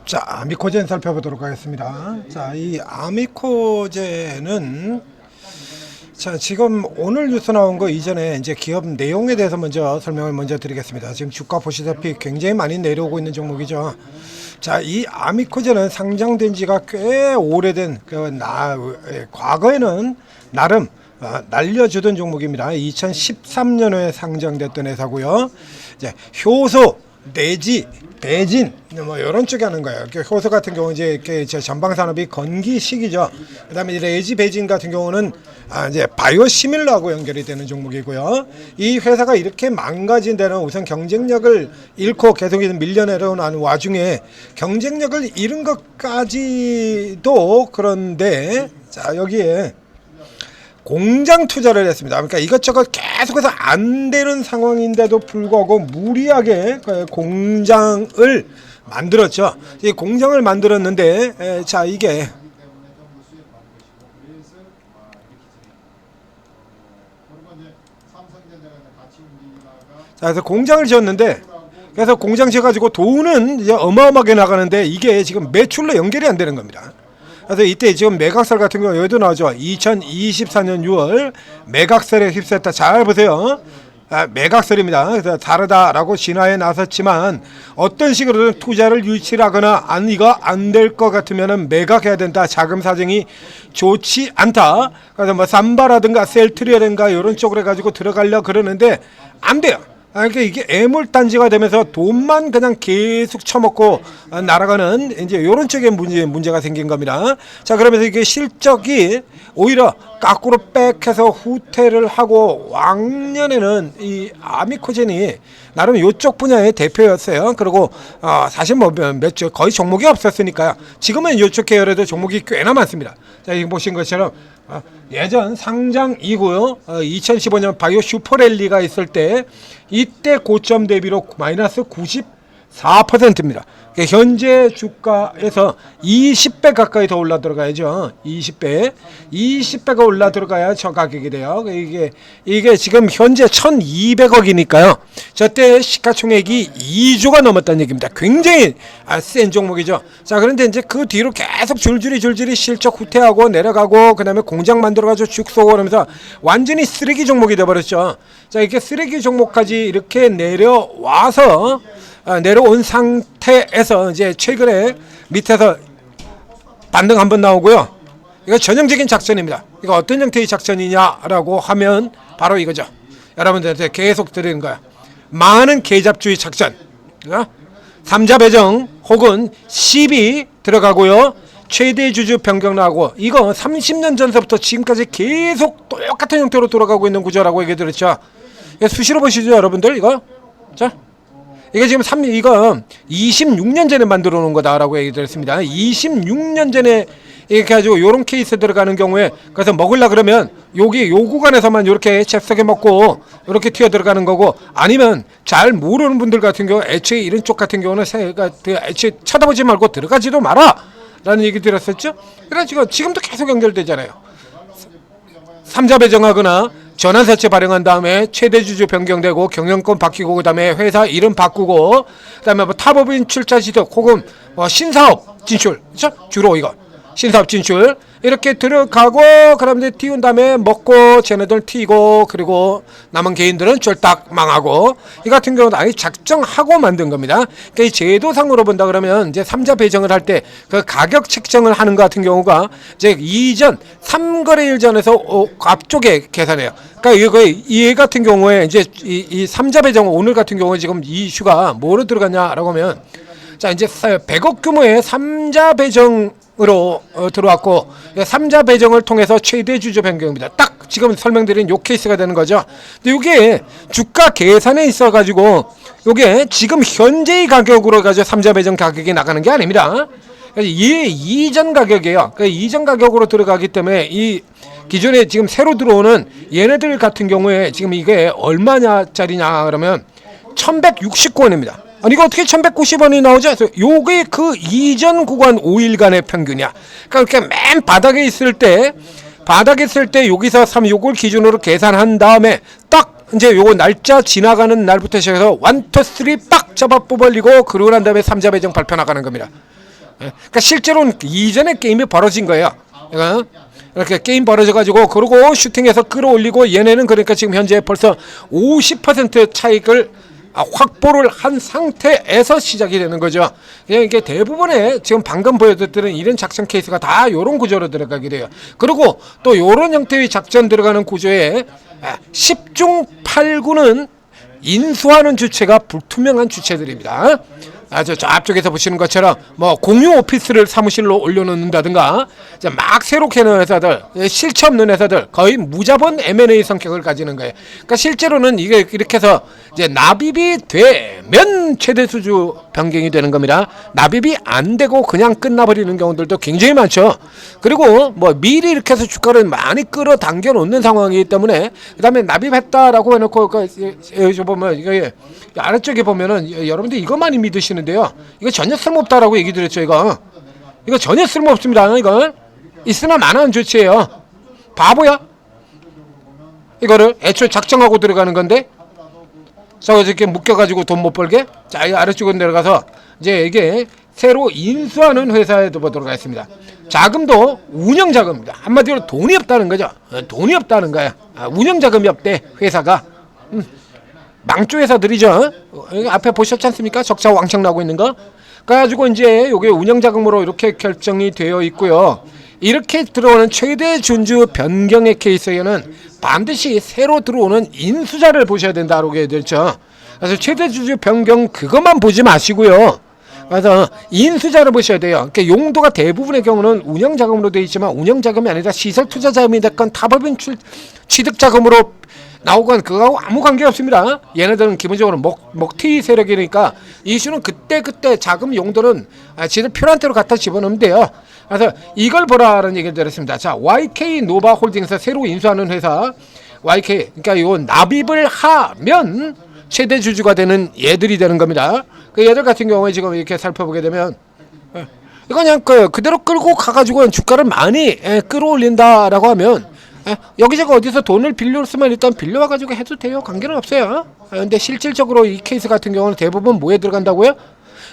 자, 아미코젠 살펴보도록 하겠습니다. 자, 이 아미코젠은 자, 지금 오늘 뉴스 나온 거 이전에 이제 기업 내용에 대해서 먼저 설명을 먼저 드리겠습니다. 지금 주가 보시다시피 굉장히 많이 내려오고 있는 종목이죠. 자, 이 아미코젠은 상장된 지가 꽤 오래된 과거에는 나름 날려주던 종목입니다. 2013년에 상장됐던 회사고요. 이제 효소 내지 대진 뭐 이런 쪽에 하는 거예요. 효소 같은 경우 이제 이렇게 전방 산업이 건기식이죠. 그다음에 이제 레지 베진 같은 경우는 이제 바이오 시밀러하고 연결이 되는 종목이고요. 이 회사가 이렇게 망가진 데는 우선 경쟁력을 잃고 계속 밀려내려는 와중에 경쟁력을 잃은 것까지도 그런데 자 여기에 공장 투자를 했습니다. 그러니까 이것저것 계속해서 안 되는 상황인데도 불구하고 무리하게 공장을 만들었죠. 이 공장을 만들었는데 자 이게 자 그래서 공장을 지었는데 그래서 공장 지어가지고 돈은 이제 어마어마하게 나가는데 이게 지금 매출로 연결이 안 되는 겁니다. 그래서 이때 지금 매각설 같은 경우 여기도 나오죠. 2024년 6월 매각설에 휩쓸렸다. 잘 보세요. 매각설입니다. 그래서 다르다라고 진화에 나섰지만 어떤 식으로든 투자를 유치하거나 이거 안 될 것 같으면은 매각해야 된다. 자금 사정이 좋지 않다. 그래서 뭐 삼바라든가 셀트리라든가 이런 쪽으로 해가지고 들어가려 그러는데 안 돼요. 그러니까 이게 애물단지가 되면서 돈만 그냥 계속 처먹고 날아가는 이제 이런 쪽에 문제가 생긴 겁니다. 자 그러면서 이게 실적이 오히려 거꾸로 백해서 후퇴를 하고 왕년에는 이 아미코젠이 나름 이쪽 분야의 대표였어요. 그리고 사실 뭐 거의 종목이 없었으니까요. 지금은 이쪽 계열에도 종목이 꽤나 많습니다. 자 이거 보신 것처럼 예전 상장 이고요. 2015년 바이오 슈퍼랠리가 있을 때 이때 고점 대비로 마이너스 94%입니다. 현재 주가에서 20배 가까이 더 올라 들어가야죠. 20배가 올라 들어가야 저 가격이 돼요. 이게 지금 현재 1,200억이니까요. 저때 시가총액이 2조가 넘었다는 얘기입니다. 굉장히 센 종목이죠. 자, 그런데 이제 그 뒤로 계속 줄줄이 실적 후퇴하고 내려가고 그다음에 공장 만들어가지고 쭉 쏘고 그러면서 완전히 쓰레기 종목이 돼버렸죠. 자, 이렇게 쓰레기 종목까지 이렇게 내려와서 내려온 상태에서 이제 최근에 밑에서 반등 한번 나오고요. 이거 전형적인 작전입니다. 이거 어떤 형태의 작전이냐라고 하면 바로 이거죠. 여러분들한테 계속 드리는 거야. 많은 계잡주의 작전. 삼자 배정 혹은 시비 들어가고요. 최대 주주 변경 나오고 이거 30년 전서부터 지금까지 계속 똑같은 형태로 돌아가고 있는 구조라고 얘기 드렸죠. 수시로 보시죠, 여러분들. 이거 자. 이게 지금 이거 26년 전에 만들어 놓은 거다라고 얘기 드렸습니다. 26년 전에 이렇게 가지고 요런 케이스 들어가는 경우에 그래서 먹으려 그러면 요 구간에서만 이렇게 잽싸게 먹고 이렇게 튀어 들어가는 거고 아니면 잘 모르는 분들 같은 경우 애초에 이런 쪽 같은 경우는 애초에 쳐다보지 말고 들어가지도 마라 라는 얘기 드렸었죠. 그래서 지금도 계속 연결되잖아요. 삼자 배정하거나 전환사채 발행한 다음에 최대 주주 변경되고 경영권 바뀌고 그다음에 회사 이름 바꾸고 그다음에 뭐 타법인 출자 시도 혹은 뭐 신사업 진출 그렇죠? 주로 이거 신사업 진출 이렇게 들어가고 그다음에 튀운 다음에 먹고 쟤네들 튀고 그리고 남은 개인들은 쫄딱 망하고 이 같은 경우는 아예 작정하고 만든 겁니다. 그러니까 이 제도상으로 본다 그러면 이제 삼자 배정을 할 때 그 가격 책정을 하는 것 같은 경우가 이제 이전 3거래일 전에서 앞쪽에 계산해요. 그러니까 이 같은 경우에 이제 이 삼자 배정 오늘 같은 경우에 지금 이 이슈가 뭐로 들어갔냐라고 하면 자 이제 100억 규모의 삼자 배정으로 들어왔고 삼자 배정을 통해서 최대 주주 변경입니다. 딱 지금 설명드린 요 케이스가 되는 거죠. 근데 이게 주가 계산에 있어 가지고 요게 지금 현재의 가격으로 가지고 삼자 배정 가격이 나가는 게 아닙니다. 이 이전 가격이에요. 그 이전 가격으로 들어가기 때문에 이 기존에 지금 새로 들어오는 얘네들 같은 경우에 지금 이게 얼마냐짜리냐 그러면 1169원입니다. 아니 이거 어떻게 1190원이 나오죠? 요게 그 이전 구간 5일간의 평균이야. 그러니까 이렇게 맨 바닥에 있을 때 여기서 요걸 기준으로 계산한 다음에 딱 이제 요거 날짜 지나가는 날부터 시작해서 1, 2, 3 빡 잡아 뽑아리고 그러고 난 다음에 삼자 배정 발표 나가는 겁니다. 그러니까 실제로는 이전에 게임이 벌어진 거예요. 이렇게 게임 벌어져가지고 그러고 슈팅해서 끌어올리고 얘네는 그러니까 지금 현재 벌써 50% 차익을 확보를 한 상태에서 시작이 되는 거죠. 그냥 이게 대부분의 지금 방금 보여드렸던 이런 작전 케이스가 다 이런 구조로 들어가게 돼요. 그리고 또 이런 형태의 작전 들어가는 구조에 10중 8구는 인수하는 주체가 불투명한 주체들입니다. 저 앞쪽에서 보시는 것처럼 뭐 공유 오피스를 사무실로 올려놓는다든가 막 새롭게 하는 회사들, 실체 없는 회사들, 거의 무자본 M&A 성격을 가지는 거예요. 그러니까 실제로는 이게 이렇게 해서 이제 납입이 되면 최대 수주 변경이 되는 겁니다. 납입이 안 되고 그냥 끝나버리는 경우들도 굉장히 많죠. 그리고 뭐 미리 이렇게 해서 주가를 많이 끌어당겨 놓는 상황이기 때문에 그다음에 납입했다라고 해놓고 여기 보면 이게 아래쪽에 보면은 여러분들 이거 많이 믿으시는데요. 이거 전혀 쓸모없다라고 얘기 드렸죠. 이거 전혀 쓸모없습니다. 이건 있으나 마나한 조치예요. 바보야? 이거를 애초에 작정하고 들어가는 건데 저거 이렇게 묶여가지고 돈 못 벌게. 자, 이 아래쪽으로 내려가서 이제 이게 새로 인수하는 회사에도 보도록 하겠습니다. 자금도 운영 자금입니다. 한마디로 돈이 없다는 거죠. 돈이 없다는 거야. 운영 자금이 없대 회사가. 망조 회사들이죠. 여기 앞에 보셨지 않습니까? 적자 왕창 나고 있는 거. 그래가지고 이제 요게 운영 자금으로 이렇게 결정이 되어 있고요. 이렇게 들어오는 최대 준주 변경의 케이스에는 반드시 새로 들어오는 인수자를 보셔야 된다고 되죠. 그래서 최대 준주 변경 그것만 보지 마시고요. 그래서 인수자를 보셔야 돼요. 그러니까 용도가 대부분의 경우는 운영 자금으로 되어 있지만 운영 자금이 아니라 시설 투자 자금이 됐건 타법인 취득 자금으로 나오건 그거하고 아무 관계 없습니다. 얘네들은 기본적으로 먹튀 세력이니까 이슈는 그때 자금 용도는 지들 필요한 대로 갖다 집어넣으면 돼요. 그래서 이걸 보라는 얘기를 드렸습니다. 자, YK 노바 홀딩에서 새로 인수하는 회사 YK, 그러니까 요 납입을 하면 최대 주주가 되는 얘들이 되는 겁니다. 그 얘들 같은 경우에 지금 이렇게 살펴보게 되면 이거 그냥 그대로 끌고 가가지고 주가를 많이 끌어올린다라고 하면 여기저기 어디서 돈을 빌려쓰면 일단 빌려와가지고 해도 돼요. 관계는 없어요. 근데 실질적으로 이 케이스 같은 경우는 대부분 뭐에 들어간다고요?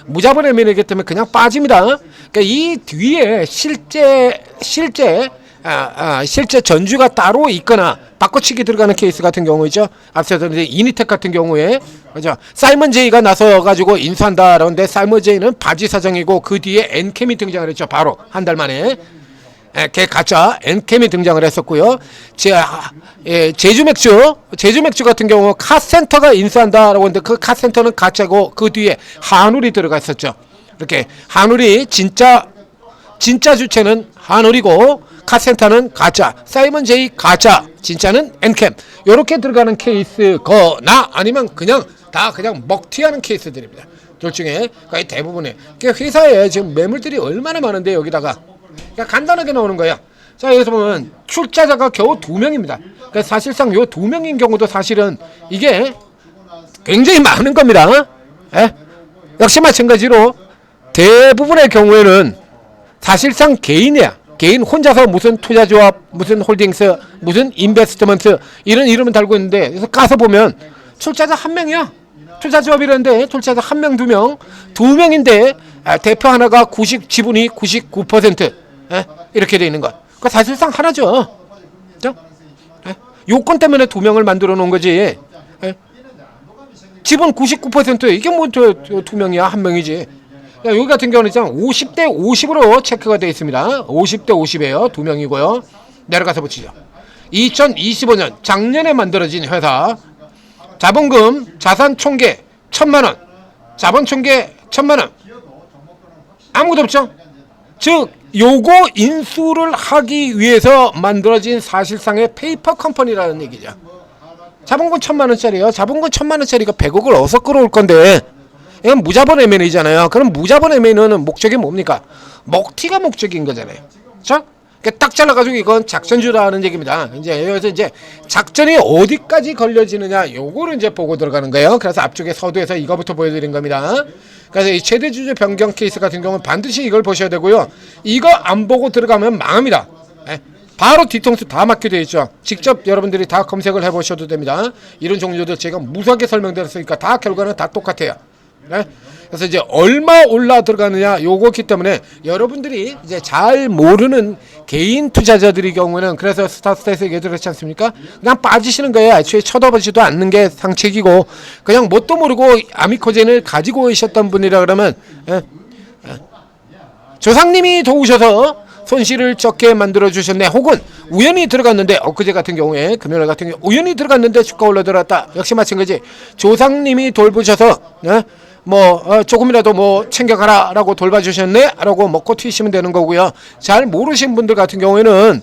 무자본 M&A이기 때문에 그냥 빠집니다. 그러니까 이 뒤에 실제 전주가 따로 있거나 바꿔치기 들어가는 케이스 같은 경우이죠. 앞서서 이제 이니텍 같은 경우에 그죠? 사이먼 제이가 나서 가지고 인수한다라는데 사이먼 제이는 바지 사장이고 그 뒤에 엔캠이 등장을 했죠. 바로 한 달 만에. 걔 가짜 엔캠이 등장을 했었고요. 제주맥주 같은 경우 카센터가 인수한다라고 했는데 그 카센터는 가짜고 그 뒤에 한울이 들어가 있었죠. 이렇게 한울이 진짜 주체는 한울이고 카센터는 가짜, 사이먼 제이 가짜, 진짜는 엔캠. 이렇게 들어가는 케이스거나 아니면 그냥 먹튀하는 케이스들입니다. 둘 중에 거의 대부분의 회사에 지금 매물들이 얼마나 많은데 여기다가 그러니까 간단하게 나오는 거예요. 자, 여기서 보면 출자자가 겨우 2명입니다. 그러니까 사실상 요 2명인 경우도 사실은 이게 굉장히 많은 겁니다. 역시 마찬가지로 대부분의 경우에는 사실상 개인이야. 개인 혼자서 무슨 투자조합, 무슨 홀딩스, 무슨 인베스트먼트 이런 이름을 달고 있는데 그래서 까서 보면 출자자 1명이야. 투자조합이라는데 출자자 1명, 2명, 2명인데 대표 하나가 지분이 99% 이렇게 돼 있는 것. 그 사실상 하나죠. 그죠? 요건 때문에 2명을 만들어 놓은 거지. 지분 99% 이게 뭐 2명이야, 1명이지. 여기 같은 경우는 50대 50으로 체크가 되어 있습니다. 50대 50이에요. 2명이고요. 내려가서 보시죠. 2025년 작년에 만들어진 회사. 자본금, 자산 총계 1,000만원, 자본 총계 1,000만원. 아무것도 없죠. 즉 요거 인수를 하기 위해서 만들어진 사실상의 페이퍼 컴퍼니라는 얘기죠. 자본금 1,000만원짜리요. 자본금 1,000만원짜리가 100억을 어디서 끌어올 건데 이건 무자본 M&A잖아요. 그럼 무자본 M&A는 목적이 뭡니까? 먹튀가 목적인 거잖아요. 그렇죠? 딱 잘라가지고 이건 작전주라는 얘기입니다. 여기서 이제 작전이 어디까지 걸려지느냐, 요거를 이제 보고 들어가는 거예요. 그래서 앞쪽에 서두에서 이거부터 보여드린 겁니다. 그래서 이 최대주주 변경 케이스 같은 경우는 반드시 이걸 보셔야 되고요. 이거 안 보고 들어가면 망합니다. 바로 뒤통수 다 맞게 되어 있죠. 직접 여러분들이 다 검색을 해보셔도 됩니다. 이런 종류들 제가 무수하게 설명드렸으니까 다 결과는 다 똑같아요. 그래서 이제 얼마 올라 들어가느냐 요거기 때문에 여러분들이 이제 잘 모르는 개인 투자자들의 경우는 그래서 스타트에서 얘기 들었지 않습니까? 그냥 빠지시는 거예요. 애초에 쳐다보지도 않는 게 상책이고 그냥 뭣도 모르고 아미코젠을 가지고 오셨던 분이라 그러면 조상님이 도우셔서 손실을 적게 만들어 주셨네. 혹은 우연히 들어갔는데 엊그제 같은 경우에 금요일 같은 경우 우연히 들어갔는데 주가 올라들었다. 역시 마찬가지. 조상님이 돌보셔서 조금이라도 뭐 챙겨가라라고 돌봐주셨네라고 먹고 튀시면 되는 거고요. 잘 모르신 분들 같은 경우에는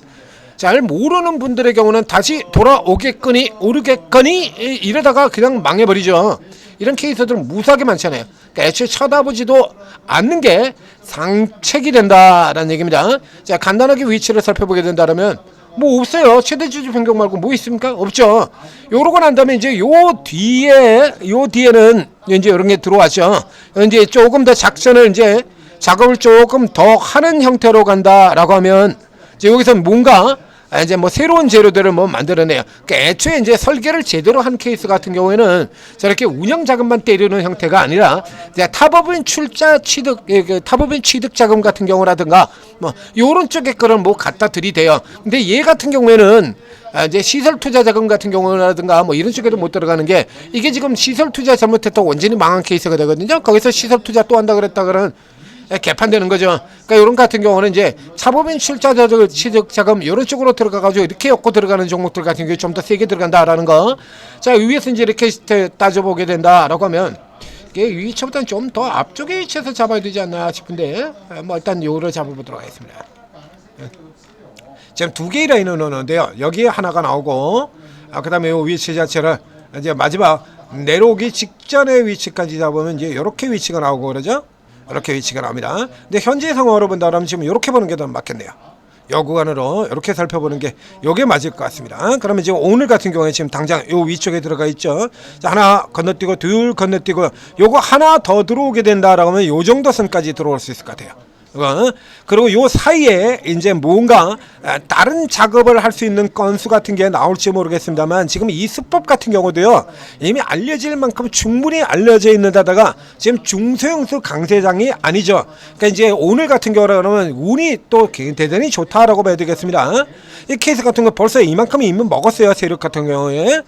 잘 모르는 분들의 경우는 다시 돌아오겠거니 오르겠거니 이러다가 그냥 망해버리죠. 이런 케이스들은 무수하게 많잖아요. 그러니까 애초에 쳐다보지도 않는 게 상책이 된다라는 얘기입니다. 자, 간단하게 위치를 살펴보게 된다면 뭐 없어요. 최대 주주 변경 말고 뭐 있습니까? 없죠. 요러고 난 다음에 이제 요 뒤에는 이제 이런 게 들어왔죠. 이제 조금 더 작업을 조금 더 하는 형태로 간다라고 하면 이제 여기서 뭔가 이제 뭐 새로운 재료들을 뭐 만들어내요. 그러니까 애초에 이제 설계를 제대로 한 케이스 같은 경우에는 저렇게 운영 자금만 때리는 형태가 아니라 이제 타법인 타법인 취득 자금 같은 경우라든가 뭐 요런 쪽에 거를 뭐 갖다 들이대요. 근데 얘 같은 경우에는 이제 시설 투자 자금 같은 경우라든가 뭐 이런 쪽에도 못 들어가는 게 이게 지금 시설 투자 잘못했다고 완전히 망한 케이스가 되거든요. 거기서 시설 투자 또 한다 그랬다 그러면 개판되는 거죠. 그러니까 이런 같은 경우는 이제 차법인 출자자들 취득 자금 이런 쪽으로 들어가가지고 이렇게 엮고 들어가는 종목들 같은 경우 좀 더 세게 들어간다라는 거. 자, 위에서 이제 이렇게 따져보게 된다라고 하면 이게 위치보다는 좀 더 앞쪽에 위치해서 잡아야 되지 않나 싶은데 뭐 일단 요를 잡아보도록 하겠습니다. 지금 두 개의 라인을 넣었는데요. 여기에 하나가 나오고 그다음에 요 위치 자체를 이제 마지막 내려오기 직전의 위치까지 잡으면 이제 이렇게 위치가 나오고 그러죠. 이렇게 위치가 나옵니다. 근데 현재 상황으로 본다면 지금 이렇게 보는 게 더 맞겠네요. 요 구간으로 이렇게 살펴보는 게 요게 맞을 것 같습니다. 그러면 지금 오늘 같은 경우에 지금 당장 요 위쪽에 들어가 있죠. 자, 하나 건너뛰고 둘 건너뛰고 요거 하나 더 들어오게 된다라고 하면 요 정도 선까지 들어올 수 있을 것 같아요. 그리고 요 사이에 이제 뭔가 다른 작업을 할 수 있는 건수 같은 게 나올지 모르겠습니다만 지금 이 수법 같은 경우도요 이미 알려질 만큼 충분히 알려져 있는데다가 지금 중소형수 강세장이 아니죠. 그러니까 이제 오늘 같은 경우는 운이 또 대단히 좋다라고 봐야 되겠습니다. 이 케이스 같은 거 벌써 이만큼 이미 먹었어요. 세력 같은 경우에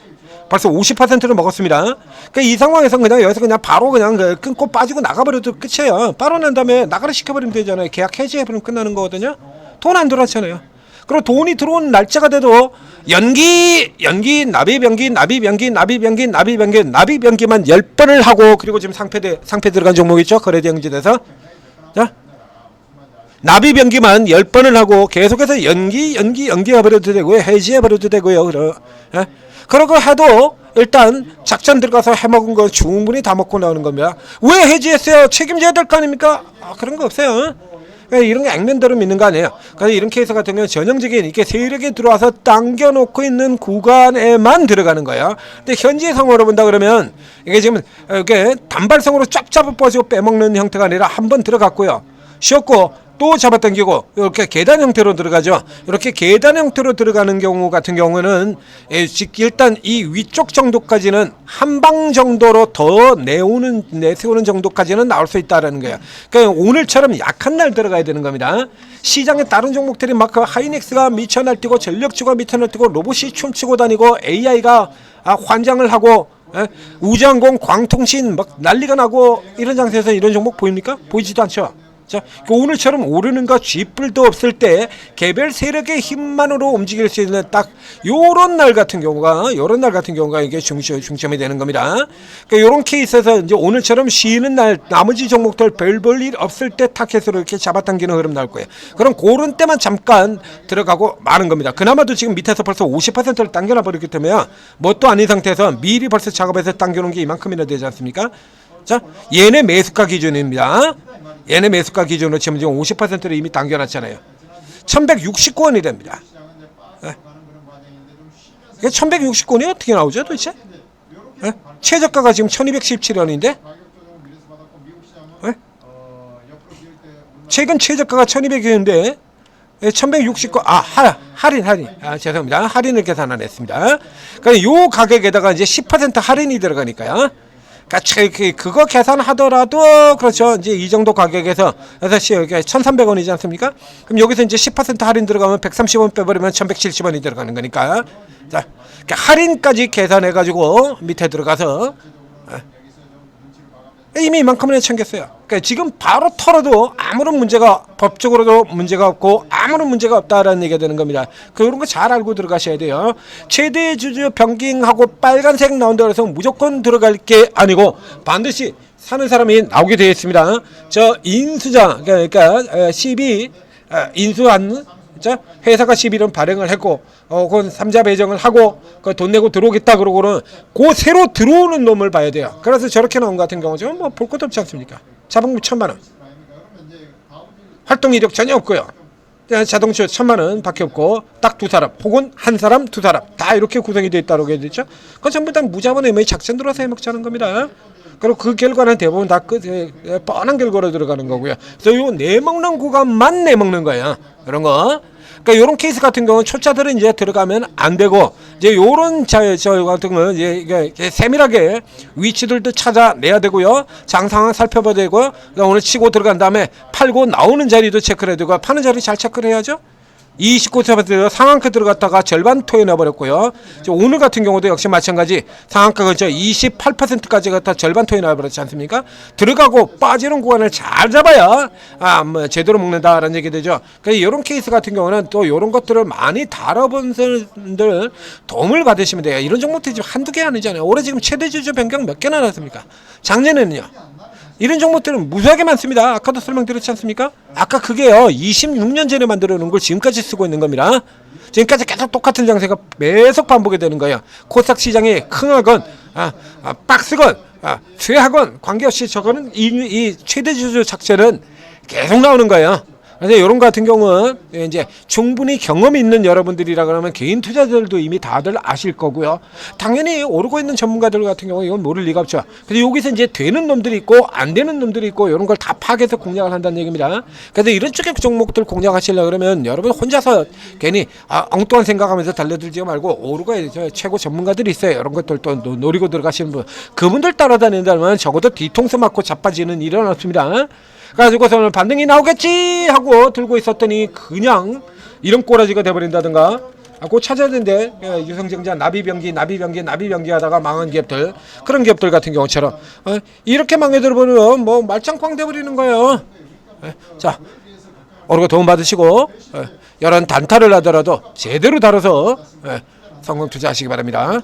벌써 50%를 먹었습니다. 그러니까 이 상황에서 그냥 여기서 그냥 바로 그냥 끊고 빠지고 나가버려도 끝이에요. 바로 난 다음에 나가라 시켜버리면 되잖아요. 계약 해지해버리면 끝나는 거거든요. 돈 안 들어왔잖아요. 그리고 돈이 들어온 날짜가 돼도 연기, 납입 연기, 납입 연기, 납입 연기, 납입 연기, 납입 연기만 10번을 하고 그리고 지금 상패 들어간 종목 있죠? 거래대행진에서. 자, 납입 연기만 10번을 하고 계속해서 연기해버려도 되고요. 해지해버려도 되고요. 그러고 해도 일단 작전 들어가서 해먹은 거 충분히 다 먹고 나오는 겁니다. 왜 해지했어요? 책임져야 될 거 아닙니까? 그런 거 없어요. 이런 게 액면대로 믿는 거 아니에요. 그래서 이런 케이스 같은 경우는 전형적인 이렇게 세력이 들어와서 당겨놓고 있는 구간에만 들어가는 거예요. 근데 현재 상황으로 본다 그러면 이게 지금 이렇게 단발성으로 쫙 잡아버리고 빼먹는 형태가 아니라 한번 들어갔고요. 쉬었고 또 잡아당기고 이렇게 계단 형태로 들어가죠. 이렇게 계단 형태로 들어가는 경우 같은 경우는 일단 이 위쪽 정도까지는 한 방 정도로 더 내세우는 정도까지는 나올 수 있다라는 거예요. 그러니까 오늘처럼 약한 날 들어가야 되는 겁니다. 시장에 다른 종목들이 막 하이닉스가 미쳐 날뛰고 전력주가 미쳐 날뛰고 로봇이 춤추고 다니고 AI가 환장을 하고 우주항공 광통신 막 난리가 나고 이런 장세에서 이런 종목 보입니까? 보이지도 않죠. 자, 오늘처럼 오르는 거 쥐뿔도 없을 때 개별 세력의 힘만으로 움직일 수 있는 딱 요런 날 같은 경우가 이게 중점이 되는 겁니다. 그러니까 요런 케이스에서 이제 오늘처럼 쉬는 날 나머지 종목들 별 볼 일 없을 때 타켓으로 이렇게 잡아당기는 흐름 나올 거예요. 그럼 그런 때만 잠깐 들어가고 마는 겁니다. 그나마도 지금 밑에서 벌써 50%를 당겨놔 버렸기 때문에 뭣도 아닌 상태에서 미리 벌써 작업해서 당겨놓은 게 이만큼이나 되지 않습니까? 자, 얘네 매수가 기준입니다. 얘네 매수가 기준으로 지금 50%를 이미 당겨놨잖아요. 1169원이 됩니다. 네. 1169원이 어떻게 나오죠 도대체? 네? 최저가가 지금 1217원인데 네? 최근 최저가가 1200원인데 1169, 할인. 죄송합니다. 할인을 계산 안 했습니다. 그러니까 요 가격에다가 이제 10% 할인이 들어가니까요. 그러니까 그거 계산하더라도 그렇죠. 이제 이 정도 가격에서 1,300원이지 않습니까? 그럼 여기서 이제 10% 할인 들어가면 130원 빼버리면 1,170원이 들어가는 거니까. 자, 그러니까 할인까지 계산해 가지고 밑에 들어가서 이미 이만큼은 챙겼어요. 그러니까 지금 바로 털어도 아무런 문제가 법적으로도 문제가 없고 아무런 문제가 없다라는 얘기가 되는 겁니다. 그런 거 잘 알고 들어가셔야 돼요. 최대 주주 변경하고 빨간색 나온다 그래서 무조건 들어갈 게 아니고 반드시 사는 사람이 나오게 되어 있습니다. 저 인수자 그러니까 12 인수한 회사가 11원 발행을 했고 그건 3자 배정을 하고 돈 내고 들어오겠다 그러고는 그 새로 들어오는 놈을 봐야 돼요. 그래서 저렇게 나온 것 같은 경우 지금 뭐 볼 것도 없지 않습니까? 자본금 1,000만원 활동 이력 전혀 없고요. 자동차 1,000만원 밖에 없고 딱 두 사람 혹은 한 사람 두 사람 다 이렇게 구성이 되어 있다고 해야 되죠. 그건 전부 다 무자본 MA 작전 들어서 해먹자는 겁니다. 그리고 그 결과는 대부분 다 뻔한 결과로 들어가는 거고요. 그래서 요 내먹는 구간만 내먹는 거예요. 그런 거. 그러니까 이런 케이스 같은 경우는 초짜들은 이제 들어가면 안 되고 이제 요런 저 같은 경우는 이제 세밀하게 위치들도 찾아내야 되고요. 장 상황 살펴봐야 되고 오늘 치고 들어간 다음에 팔고 나오는 자리도 체크를 해야 되고 파는 자리 잘 체크를 해야죠. 29% 상한가 들어갔다가 절반 토해내버렸고요. 오늘 같은 경우도 역시 마찬가지 상한가가 28%까지 갔다 절반 토해내버렸지 않습니까? 들어가고 빠지는 구간을 잘 잡아야 뭐 제대로 먹는다라는 얘기 되죠. 그래서 이런 케이스 같은 경우는 또 이런 것들을 많이 다뤄본 분들 도움을 받으시면 돼요. 이런 종목들이 지금 한두 개 아니잖아요. 올해 지금 최대 주주 변경 몇 개나 났습니까? 작년에는요. 이런 종목들은 무수하게 많습니다. 아까도 설명드렸지 않습니까? 아까 그게요 26년 전에 만들어 놓은 걸 지금까지 쓰고 있는 겁니다. 지금까지 계속 똑같은 장세가 계속 반복이 되는 거예요. 코스닥 시장이 흥하건 빡스건 쇠하건 관계없이 저거는 이 최대 주주 작전은 계속 나오는 거예요. 그래서 이런 거 같은 경우는 이제 충분히 경험이 있는 여러분들이라 그러면 개인 투자자들도 이미 다들 아실 거고요. 당연히 오르고 있는 전문가들 같은 경우 이건 모를 리가 없죠. 그래서 여기서 이제 되는 놈들이 있고 안 되는 놈들이 있고 이런 걸 다 파악해서 공략을 한다는 얘기입니다. 그래서 이런 쪽의 종목들 공략하시려고 그러면 여러분 혼자서 괜히 엉뚱한 생각하면서 달려들지 말고 오르고 최고 전문가들이 있어요. 이런 것들 또 노리고 들어가시는 분 그분들 따라다닌다면 적어도 뒤통수 맞고 자빠지는 일은 없습니다. 그래가지고서는 반등이 나오겠지 하고 들고 있었더니 그냥 이런 꼬라지가 돼버린다든가 꼭 찾아야 되는데 유성증자 나비병기 하다가 망한 기업들 그런 기업들 같은 경우처럼 이렇게 망해들어버리면 뭐 말짱꽝 돼버리는 거예요. 자 오르고 도움 받으시고 이런 단타를 하더라도 제대로 다뤄서 성공 투자하시기 바랍니다.